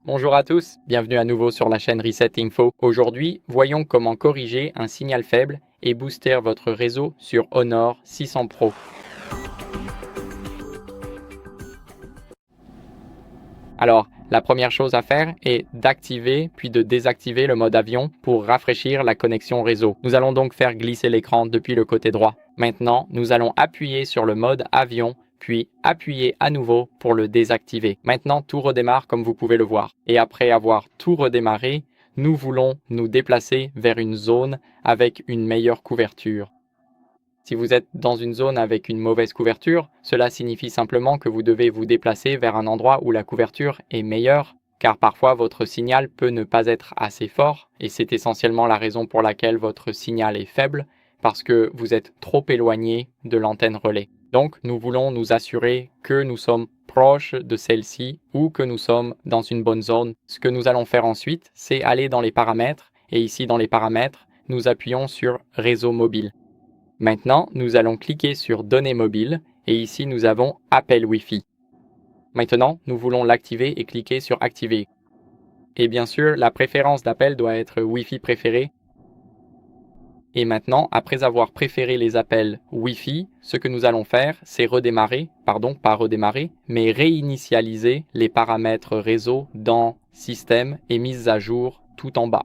Bonjour à tous, bienvenue à nouveau sur la chaîne Reset Info. Aujourd'hui, voyons comment corriger un signal faible et booster votre réseau sur Honor 600 Pro. Alors, la première chose à faire est d'activer puis de désactiver le mode avion pour rafraîchir la connexion réseau. Nous allons donc faire glisser l'écran depuis le côté droit. Maintenant, nous allons appuyer sur le mode avion puis appuyer à nouveau pour le désactiver. Maintenant, tout redémarre comme vous pouvez le voir. Et après avoir tout redémarré, nous voulons nous déplacer vers une zone avec une meilleure couverture. Si vous êtes dans une zone avec une mauvaise couverture, cela signifie simplement que vous devez vous déplacer vers un endroit où la couverture est meilleure, car parfois votre signal peut ne pas être assez fort, et c'est essentiellement la raison pour laquelle votre signal est faible, parce que vous êtes trop éloigné de l'antenne relais. Donc, nous voulons nous assurer que nous sommes proches de celle-ci ou que nous sommes dans une bonne zone. Ce que nous allons faire ensuite, c'est aller dans les paramètres, et ici dans les paramètres, nous appuyons sur Réseau mobile. Maintenant, nous allons cliquer sur Données mobiles et ici nous avons Appel Wi-Fi. Maintenant, nous voulons l'activer et cliquer sur Activer. Et bien sûr, la préférence d'appel doit être Wi-Fi préféré. Et maintenant, après avoir préféré les appels Wi-Fi, ce que nous allons faire, c'est pas redémarrer, mais réinitialiser les paramètres réseau dans Système et mise à jour tout en bas.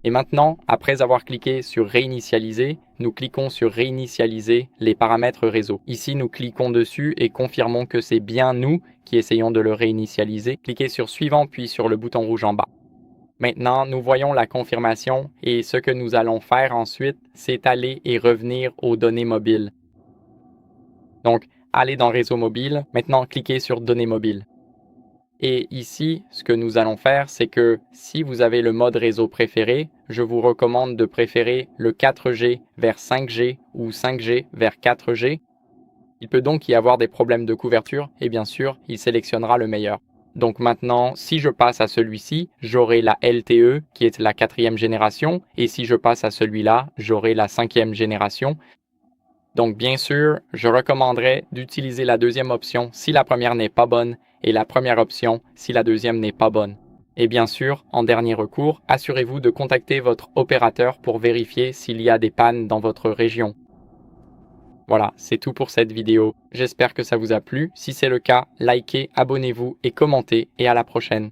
Et maintenant, après avoir cliqué sur Réinitialiser, nous cliquons sur Réinitialiser les paramètres réseau. Ici, nous cliquons dessus et confirmons que c'est bien nous qui essayons de le réinitialiser. Cliquez sur Suivant puis sur le bouton rouge en bas. Maintenant, nous voyons la confirmation et ce que nous allons faire ensuite, c'est aller et revenir aux données mobiles. Donc, allez dans Réseau mobile. Maintenant, cliquez sur Données mobiles. Et ici, ce que nous allons faire, c'est que si vous avez le mode réseau préféré, je vous recommande de préférer le 4G vers 5G ou 5G vers 4G. Il peut donc y avoir des problèmes de couverture et bien sûr, il sélectionnera le meilleur. Donc maintenant, si je passe à celui-ci, j'aurai la LTE qui est la 4e génération et si je passe à celui-là, j'aurai la 5e génération. Donc bien sûr, je recommanderais d'utiliser la deuxième option si la première n'est pas bonne et la première option si la deuxième n'est pas bonne. Et bien sûr, en dernier recours, assurez-vous de contacter votre opérateur pour vérifier s'il y a des pannes dans votre région. Voilà, c'est tout pour cette vidéo. J'espère que ça vous a plu. Si c'est le cas, likez, abonnez-vous et commentez et à la prochaine.